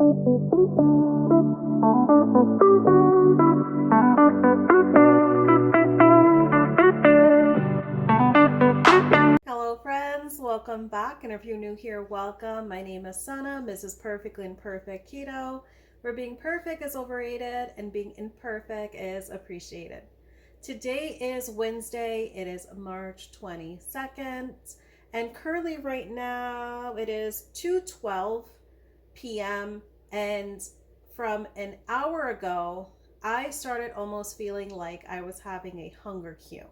Hello friends, welcome back, and if you're new here, welcome. My name is Sana, mrs.perfectly.imperfect.keto, where being perfect is overrated and being imperfect is appreciated. Today is Wednesday, it is March 22nd, and currently right now it is 2:12 p.m. and from an hour ago, I started almost feeling like I was having a hunger cue.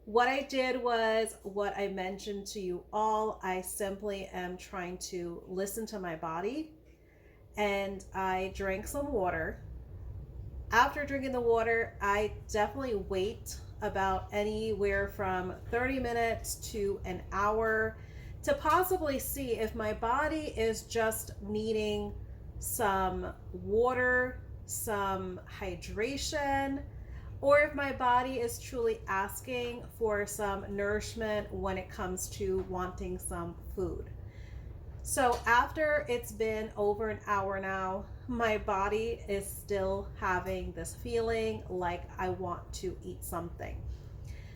What I did was what I mentioned to you all. I simply am trying to listen to my body, and I drank some water. After drinking the water, I definitely wait about anywhere from 30 minutes to an hour to possibly see if my body is just needing some water, some hydration, or if my body is truly asking for some nourishment when it comes to wanting some food. So after it's been over an hour now, my body is still having this feeling like I want to eat something.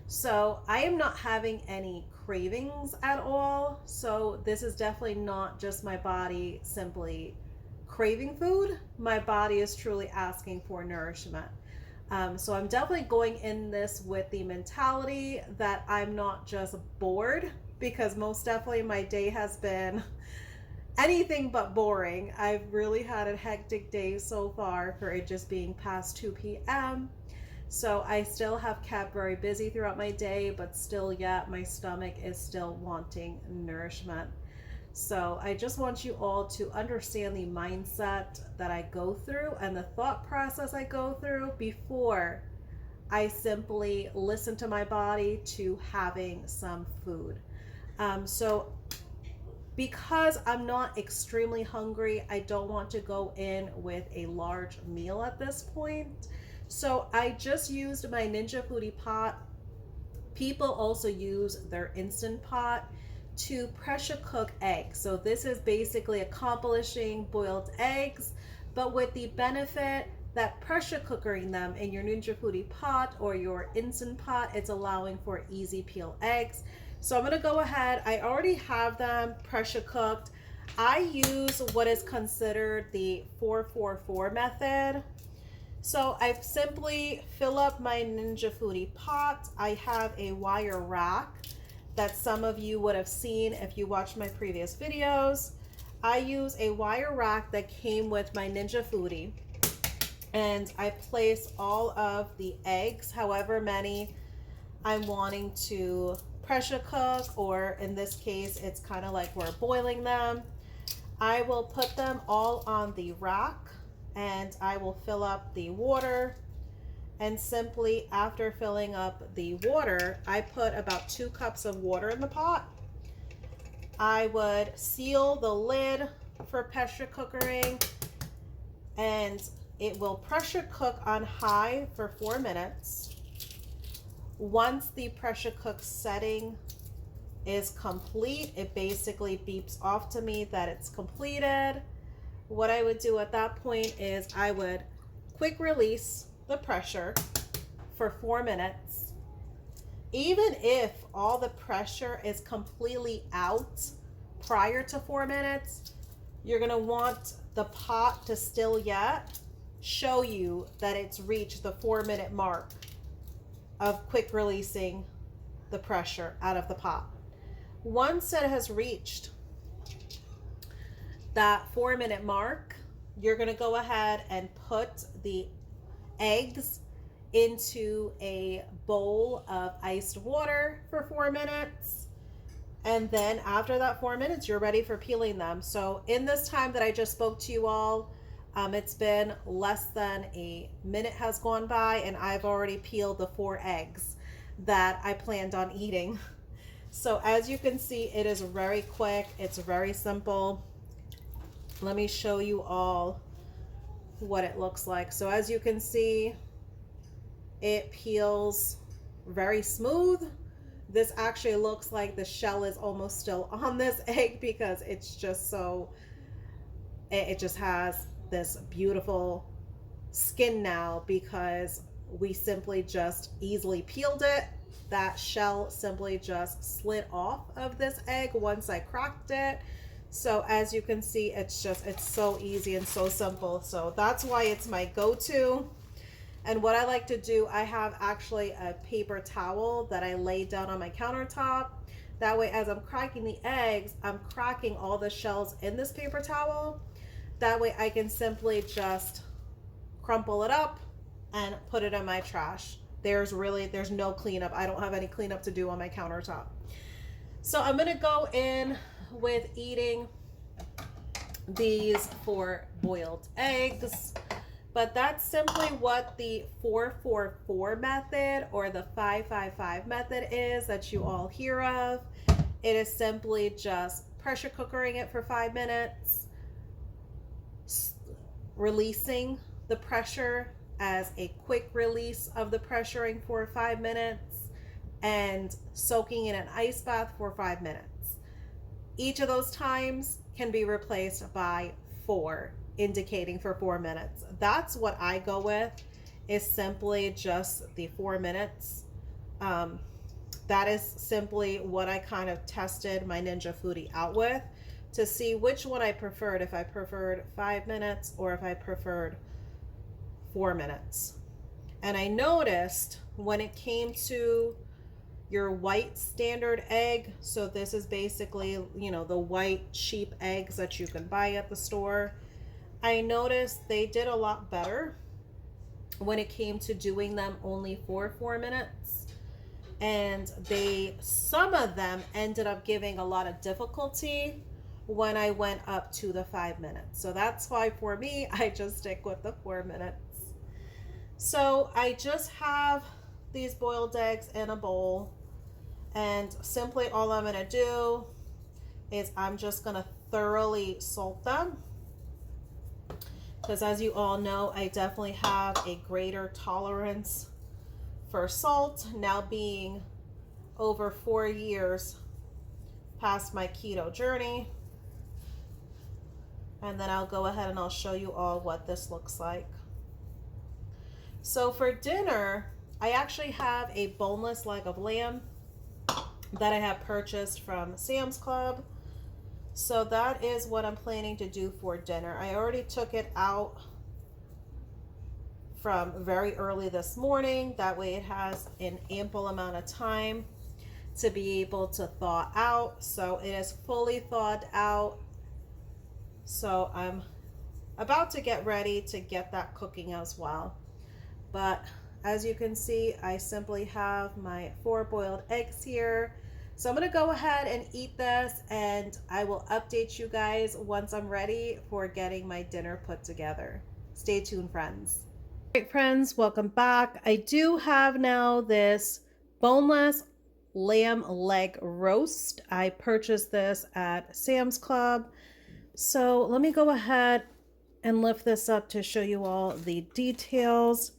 So I am not having any cravings at all. So this is definitely not just my body simply craving food. My body is truly asking for nourishment. So I'm definitely going in this with the mentality that I'm not just bored, because most definitely my day has been anything but boring. I've really had a hectic day so far for it just being past 2 p.m. So I still have kept very busy throughout my day, but still yet my stomach is still wanting nourishment. So I just want you all to understand the mindset that I go through and the thought process I go through before I simply listen to my body to having some food. So because I'm not extremely hungry, I don't want to go in with a large meal at this point. So I just used my Ninja Foodie pot. People also use their Instant Pot to pressure cook eggs. So this is basically accomplishing boiled eggs, but with the benefit that pressure cooking them in your Ninja Foodie pot or your Instant Pot, it's allowing for easy peel eggs. So I'm going to go ahead. I already have them pressure cooked. I use what is considered the 4-4-4 method. So I simply fill up my Ninja Foodie pot. I have a wire rack that some of you would have seen if you watched my previous videos. I use a wire rack that came with my Ninja Foodie, and I place all of the eggs, however many I'm wanting to pressure cook, or in this case, it's kind of like we're boiling them. I will put them all on the rack, and I will fill up the water. And simply after filling up the water, I put about 2 cups of water in the pot. I would seal the lid for pressure cooking, and it will pressure cook on high for 4 minutes. Once the pressure cook setting is complete, it basically beeps off to me that it's completed. What I would do at that point is I would quick release the pressure for 4 minutes. Even if all the pressure is completely out prior to 4 minutes, you're going to want the pot to still yet show you that it's reached the 4-minute mark of quick releasing the pressure out of the pot. Once it has reached that 4-minute mark, you're going to go ahead and put the eggs into a bowl of iced water for 4 minutes. And then after that 4 minutes, you're ready for peeling them. So in this time that I just spoke to you all, it's been less than a minute has gone by, and I've already peeled the 4 eggs that I planned on eating. So as you can see, it is very quick. It's very simple. Let me show you all what it looks like. So as you can see, it peels very smooth. This actually looks like the shell is almost still on this egg because it's just so it just has this beautiful skin now because we simply just easily peeled it. That shell simply just slid off of this egg once I cracked it. So as you can see, it's so easy and so simple. So that's why it's my go-to. And what I like to do, I have actually a paper towel that I lay down on my countertop. That way, as I'm cracking the eggs, I'm cracking all the shells in this paper towel. That way I can simply just crumple it up and put it in my trash. There's no cleanup. I don't have any cleanup to do on my countertop. So I'm gonna go in with eating these 4 boiled eggs. But that's simply what the 4-4-4 method or the 5-5-5 method is that you all hear of. It is simply just pressure cookering it for 5 minutes, releasing the pressure as a quick release of the pressuring for 5 minutes, and soaking in an ice bath for 5 minutes. Each of those times can be replaced by 4, indicating for 4 minutes. That's what I go with, is simply just the 4 minutes. That is simply what I kind of tested my Ninja Foodie out with to see which one I preferred, if I preferred 5 minutes or if I preferred 4 minutes. And I noticed when it came to your white standard egg, so this is basically, the white cheap eggs that you can buy at the store, I noticed they did a lot better when it came to doing them only for 4 minutes. And some of them ended up giving a lot of difficulty when I went up to the 5 minutes. So that's why for me, I just stick with the 4 minutes. So I just have these boiled eggs in a bowl, and simply all I'm gonna do is I'm just gonna thoroughly salt them, because as you all know, I definitely have a greater tolerance for salt, now being over 4 years past my keto journey. And then I'll go ahead and I'll show you all what this looks like. So for dinner, I actually have a boneless leg of lamb that I have purchased from Sam's Club. So that is what I'm planning to do for dinner. I already took it out from very early this morning. That way it has an ample amount of time to be able to thaw out. So it is fully thawed out. So I'm about to get ready to get that cooking as well. But as you can see, I simply have my 4 boiled eggs here. So I'm going to go ahead and eat this, and I will update you guys once I'm ready for getting my dinner put together. Stay tuned, friends. All right, friends, welcome back. I do have now this boneless lamb leg roast. I purchased this at Sam's Club. So let me go ahead and lift this up to show you all the details.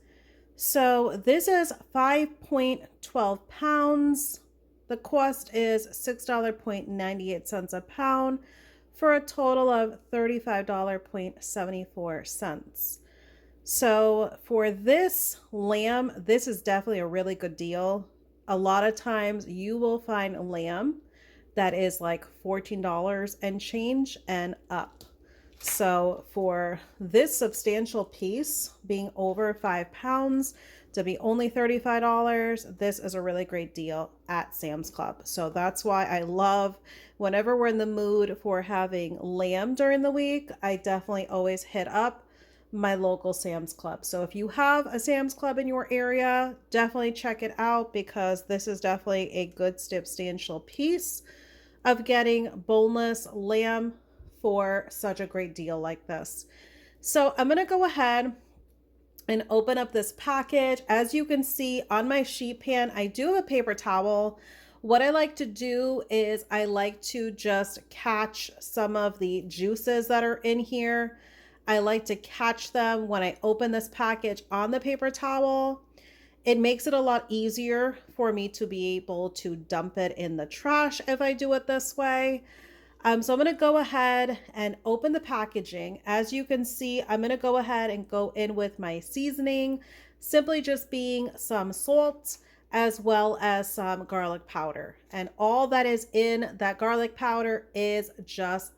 So this is 5.12 pounds. The cost is $6.98 a pound for a total of $35.74. So for this lamb, this is definitely a really good deal. A lot of times you will find lamb that is like $14 and change and up. So for this substantial piece being over 5 pounds to be only $35, this is a really great deal at Sam's Club. So that's why I love, whenever we're in the mood for having lamb during the week, I definitely always hit up my local Sam's Club. So if you have a Sam's Club in your area, definitely check it out, because this is definitely a good substantial piece of getting boneless lamb for such a great deal like this. So I'm going to go ahead and open up this package. As you can see on my sheet pan, I do have a paper towel. What I like to do is I like to just catch some of the juices that are in here. I like to catch them when I open this package on the paper towel. It makes it a lot easier for me to be able to dump it in the trash if I do it this way. So I'm going to go ahead and open the packaging. As you can see, I'm going to go ahead and go in with my seasoning, simply just being some salt as well as some garlic powder. And all that is in that garlic powder is just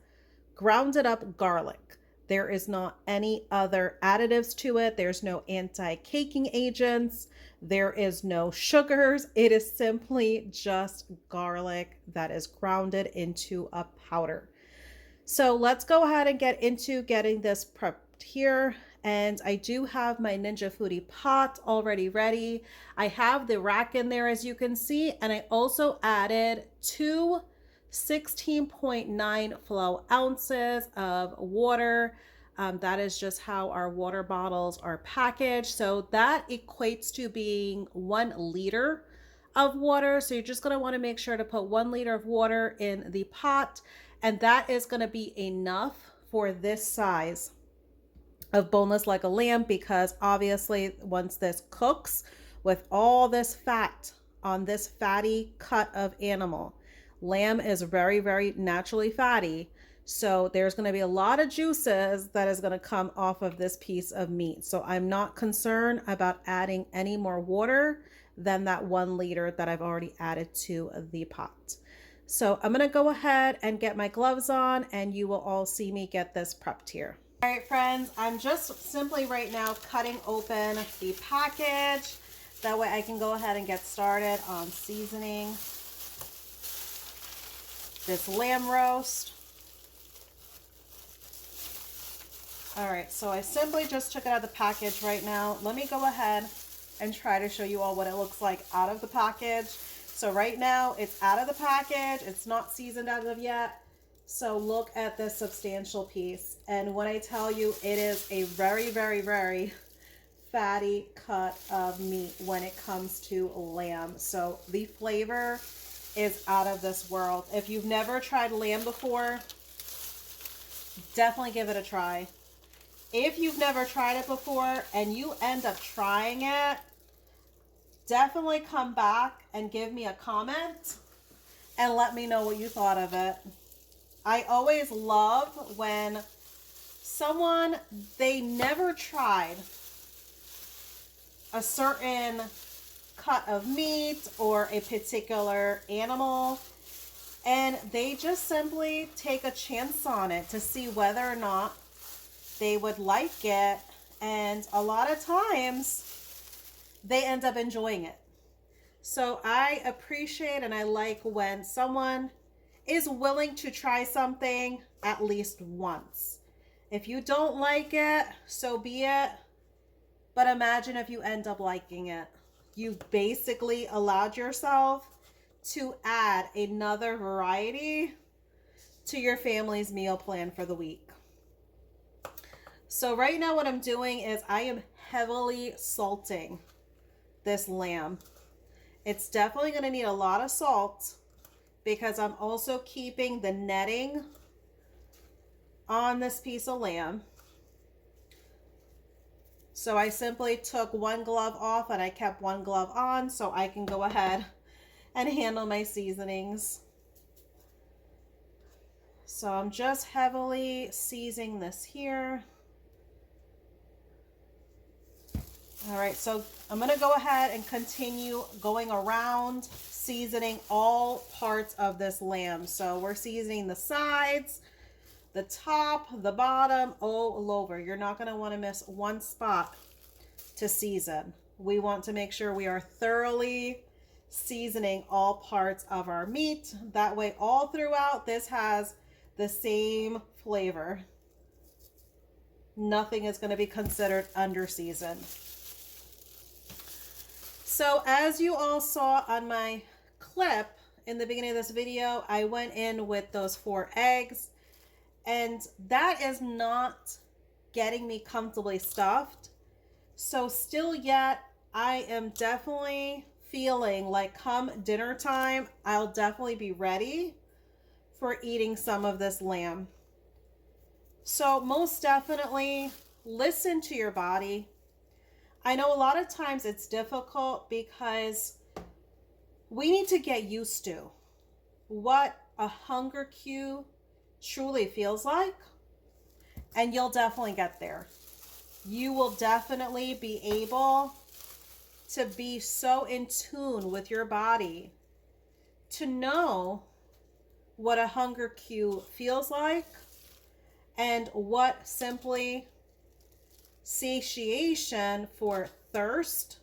grounded up garlic. There is not any other additives to it. There's no anti-caking agents. There is no sugars. It is simply just garlic that is grounded into a powder. So let's go ahead and get into getting this prepped here. And I do have my Ninja Foodie pot already ready. I have the rack in there, as you can see, and I also added 2 16.9 flow ounces of water. That is just how our water bottles are packaged. So that equates to being 1 liter of water. So you're just going to want to make sure to put 1 liter of water in the pot, and that is going to be enough for this size of boneless like a lamb, because obviously once this cooks with all this fat on this fatty cut of animal, lamb is very, very naturally fatty. So there's going to be a lot of juices that is going to come off of this piece of meat. So I'm not concerned about adding any more water than that 1 liter that I've already added to the pot. So I'm going to go ahead and get my gloves on, and you will all see me get this prepped here. All right, friends, I'm just simply right now cutting open the package. That way I can go ahead and get started on seasoning this lamb roast. All right, so I simply just took it out of the package right now. Let me go ahead and try to show you all what it looks like out of the package. So right now it's out of the package. It's not seasoned as of yet. So look at this substantial piece. And when I tell you, it is a very, very, very fatty cut of meat when it comes to lamb. So the flavor is out of this world. If you've never tried lamb before, definitely give it a try. If you've never tried it before and you end up trying it, definitely come back and give me a comment and let me know what you thought of it. I always love when someone, they never tried a certain cut of meat or a particular animal, and they just simply take a chance on it to see whether or not they would like it. And a lot of times they end up enjoying it. So I appreciate and I like when someone is willing to try something at least once. If you don't like it, so be it. But imagine if you end up liking it. You basically allowed yourself to add another variety to your family's meal plan for the week. So right now what I'm doing is I am heavily salting this lamb. It's definitely going to need a lot of salt because I'm also keeping the netting on this piece of lamb. So I simply took 1 glove off and I kept 1 glove on so I can go ahead and handle my seasonings. So I'm just heavily seasoning this here. All right, so I'm going to go ahead and continue going around seasoning all parts of this lamb. So we're seasoning the sides, the top, the bottom, all over. You're not going to want to miss one spot to season. We want to make sure we are thoroughly seasoning all parts of our meat. That way all throughout this has the same flavor. Nothing is going to be considered under seasoned. So as you all saw on my clip in the beginning of this video, I went in with those 4 eggs, and that is not getting me comfortably stuffed. So still yet, I am definitely feeling like come dinner time, I'll definitely be ready for eating some of this lamb. So most definitely listen to your body. I know a lot of times it's difficult because we need to get used to what a hunger cue truly feels like, and you'll definitely get there. You will definitely be able to be so in tune with your body to know what a hunger cue feels like and what simply satiation for thirst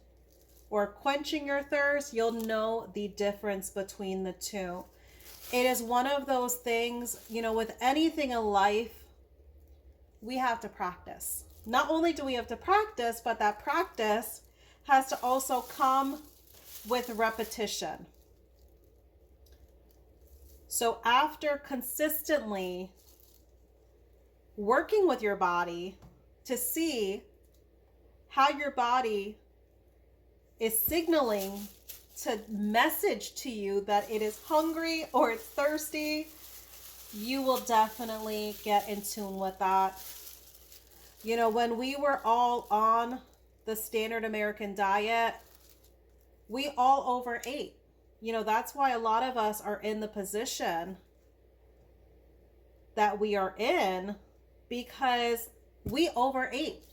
or quenching your thirst. You'll know the difference between the two. It is one of those things, you know, with anything in life, we have to practice. Not only do we have to practice, but that practice has to also come with repetition. So after consistently working with your body to see how your body is signaling to message to you that it is hungry or it's thirsty, you will definitely get in tune with that. You know, when we were all on the standard American diet, we all overate. You know, that's why a lot of us are in the position that we are in, because we overate.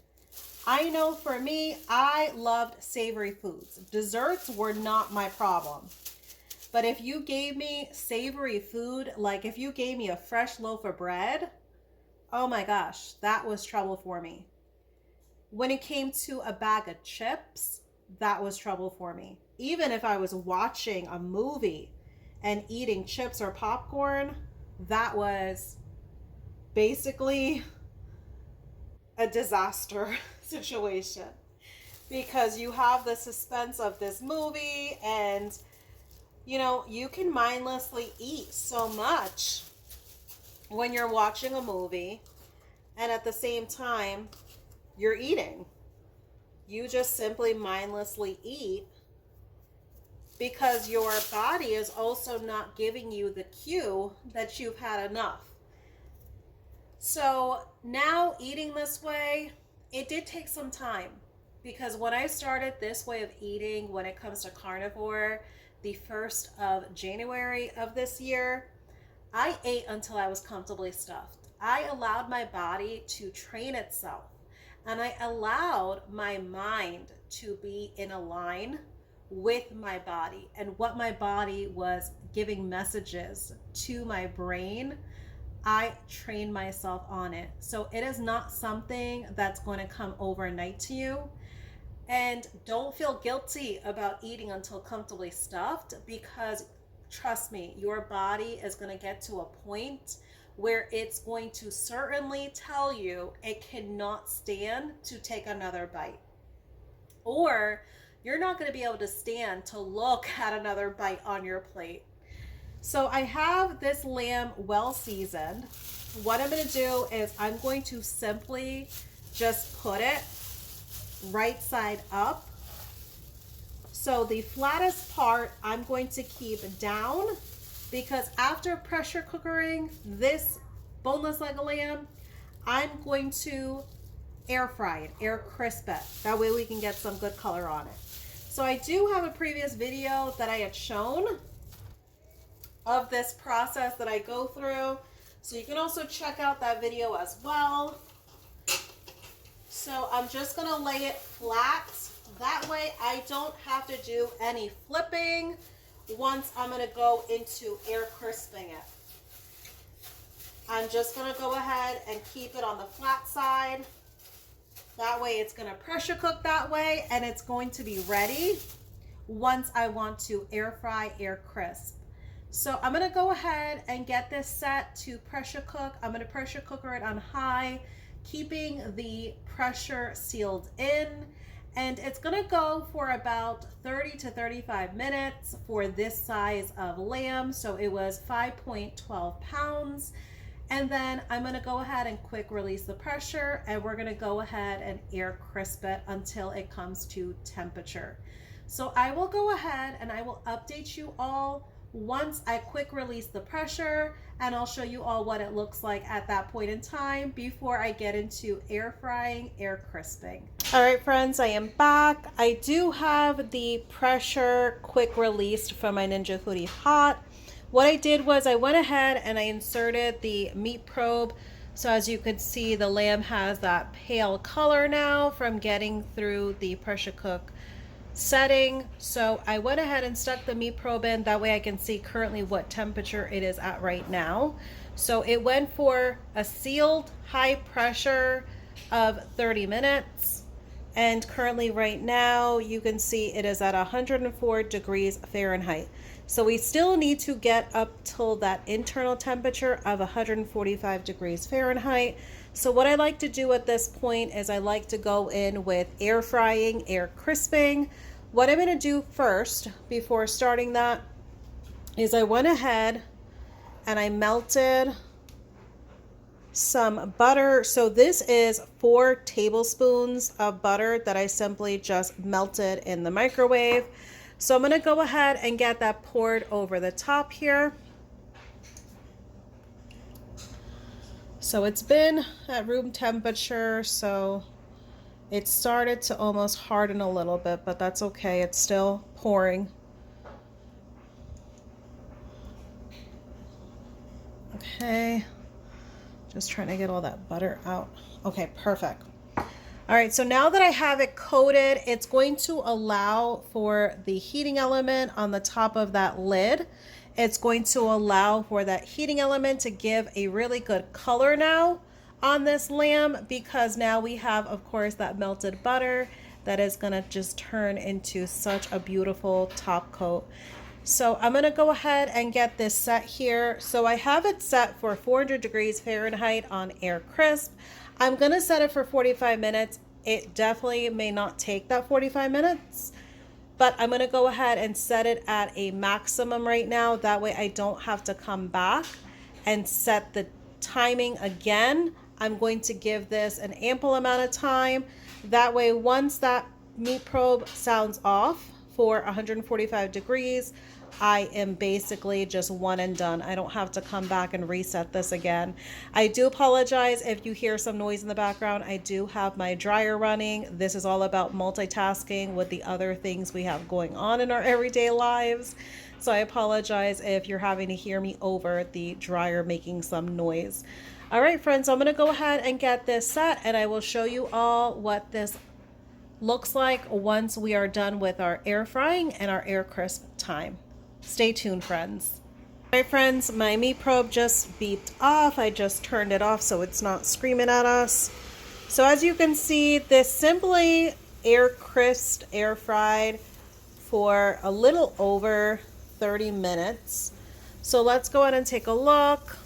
I know for me, I loved savory foods. Desserts were not my problem. But if you gave me savory food, like if you gave me a fresh loaf of bread, oh my gosh, that was trouble for me. When it came to a bag of chips, that was trouble for me. Even if I was watching a movie and eating chips or popcorn, that was basically a disaster situation, because you have the suspense of this movie and, you know, you can mindlessly eat so much when you're watching a movie and at the same time you're eating. You just simply mindlessly eat because your body is also not giving you the cue that you've had enough. So now eating this way, it did take some time, because when I started this way of eating, when it comes to carnivore, the 1st of January of this year, I ate until I was comfortably stuffed. I allowed my body to train itself, and I allowed my mind to be in a line with my body and what my body was giving messages to my brain. I trained myself on it. So it is not something that's going to come overnight to you. And don't feel guilty about eating until comfortably stuffed, because trust me, your body is going to get to a point where it's going to certainly tell you it cannot stand to take another bite. Or you're not going to be able to stand to look at another bite on your plate. So I have this lamb well seasoned. What I'm going to do is I'm going to simply just put it right side up. So the flattest part I'm going to keep down, because after pressure cookering this boneless leg of lamb, I'm going to air fry it, air crisp it. That way we can get some good color on it. So I do have a previous video that I had shown of this process that I go through. So you can also check out that video as well. So I'm just gonna lay it flat. That way I don't have to do any flipping once I'm gonna go into air crisping it. I'm just gonna go ahead and keep it on the flat side. That way it's gonna pressure cook that way, and it's going to be ready once I want to air fry, air crisp. So I'm gonna go ahead and get this set to pressure cook. I'm gonna pressure cooker it on high, keeping the pressure sealed in. And it's gonna go for about 30 to 35 minutes for this size of lamb. So it was 5.12 pounds. And then I'm gonna go ahead and quick release the pressure, and we're gonna go ahead and air crisp it until it comes to temperature. So I will go ahead and I will update you all once I quick release the pressure, and I'll show you all what it looks like at that point in time before I get into air frying, air crisping. All right, friends, I am back. I do have the pressure quick released from my Ninja Hoodie hot. What I did was I went ahead and I inserted the meat probe. So as you can see, the lamb has that pale color now from getting through the pressure cook setting. So I went ahead and stuck the meat probe in. That way I can see currently what temperature it is at right now. So it went for a sealed high pressure of 30 minutes. And currently right now you can see it is at 104 degrees Fahrenheit. So we still need to get up till that internal temperature of 145 degrees Fahrenheit. So what I like to do at this point is I like to go in with air frying, air crisping. What I'm going to do first before starting that is I went ahead and I melted some butter. So this is 4 tablespoons of butter that I simply just melted in the microwave. So I'm going to go ahead and get that poured over the top here. So it's been at room temperature, so it started to almost harden a little bit, but that's okay. It's still pouring. Okay. Just trying to get all that butter out. Okay, perfect. All right, so now that I have it coated, it's going to allow for the heating element on the top of that lid. It's going to allow for that heating element to give a really good color now on this lamb, because now we have, of course, that melted butter that is gonna just turn into such a beautiful top coat. So I'm gonna go ahead and get this set here. So I have it set for 400 degrees Fahrenheit on air crisp. I'm gonna set it for 45 minutes. It definitely may not take that 45 minutes, but I'm gonna go ahead and set it at a maximum right now. That way I don't have to come back and set the timing again. I'm going to give this an ample amount of time. That way, once that meat probe sounds off for 145 degrees, I am basically just one and done. I don't have to come back and reset this again. I do apologize if you hear some noise in the background. I do have my dryer running. This is all about multitasking with the other things we have going on in our everyday lives. So I apologize if you're having to hear me over the dryer making some noise. All right, friends, so I'm gonna go ahead and get this set, and I will show you all what this looks like once we are done with our air frying and our air crisp time. Stay tuned, friends. All right, friends, my meat probe just beeped off. I just turned it off so it's not screaming at us. So as you can see, this simply air crisped, air fried for a little over 30 minutes. So let's go ahead and take a look.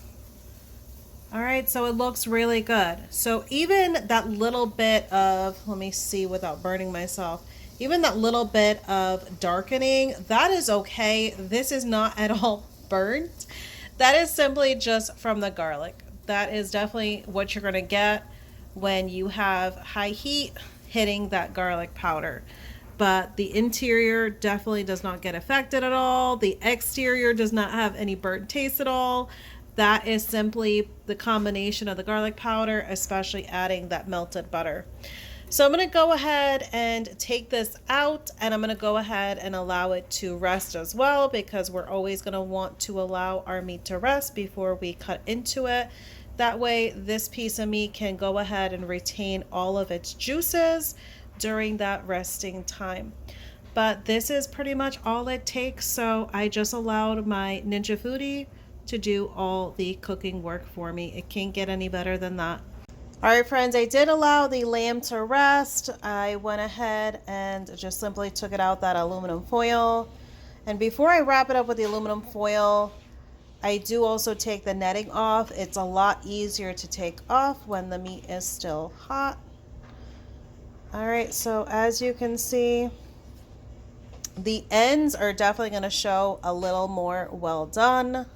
All right, so it looks really good. So even that little bit of, let me see without burning myself, even that little bit of darkening, that is okay. This is not at all burnt. That is simply just from the garlic. That is definitely what you're gonna get when you have high heat hitting that garlic powder. But the interior definitely does not get affected at all. The exterior does not have any burnt taste at all. That is simply the combination of the garlic powder, especially adding that melted butter. So I'm going to go ahead and take this out, and I'm going to go ahead and allow it to rest as well, because we're always going to want to allow our meat to rest before we cut into it. That way this piece of meat can go ahead and retain all of its juices during that resting time. But this is pretty much all it takes. So I just allowed my Ninja Foodie to do all the cooking work for me. It can't get any better than that. All right, friends, I did allow the lamb to rest. I went ahead and just simply took it out that aluminum foil. And before I wrap it up with the aluminum foil, I do also take the netting off. It's a lot easier to take off when the meat is still hot. All right, so as you can see, the ends are definitely going to show a little more well done.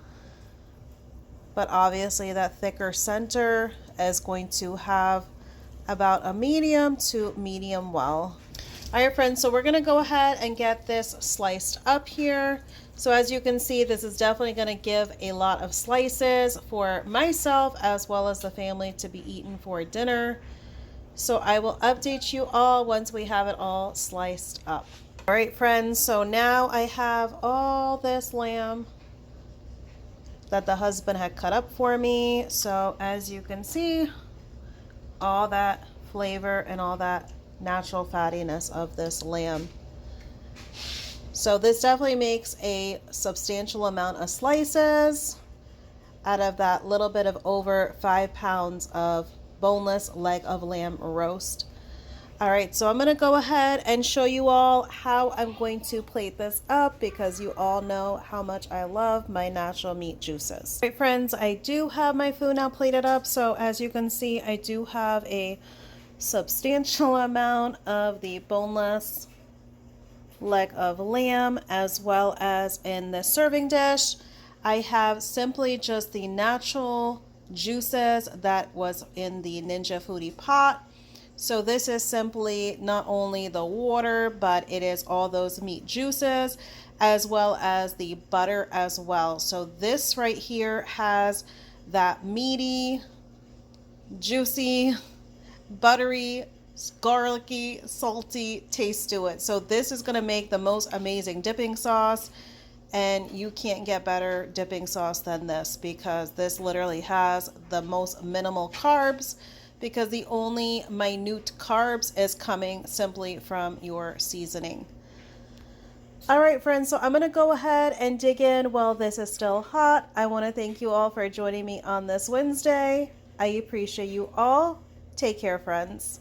But obviously that thicker center is going to have about a medium to medium well. All right, friends, so we're gonna go ahead and get this sliced up here. So as you can see, this is definitely gonna give a lot of slices for myself as well as the family to be eaten for dinner. So I will update you all once we have it all sliced up. All right, friends, so now I have all this lamb that the husband had cut up for me. So as you can see, all that flavor and all that natural fattiness of this lamb. So this definitely makes a substantial amount of slices out of that little bit of over 5 pounds of boneless leg of lamb roast. All right, so I'm going to go ahead and show you all how I'm going to plate this up because you all know how much I love my natural meat juices. All right, friends, I do have my food now plated up. So as you can see, I do have a substantial amount of the boneless leg of lamb, as well as in the serving dish, I have simply just the natural juices that was in the Ninja Foodie pot. So this is simply not only the water, but it is all those meat juices as well as the butter as well. So this right here has that meaty, juicy, buttery, garlicky, salty taste to it. So this is going to make the most amazing dipping sauce, and you can't get better dipping sauce than this because this literally has the most minimal carbs, because the only minute carbs is coming simply from your seasoning. All right, friends, so I'm going to go ahead and dig in while this is still hot. I want to thank you all for joining me on this Wednesday. I appreciate you all. Take care, friends.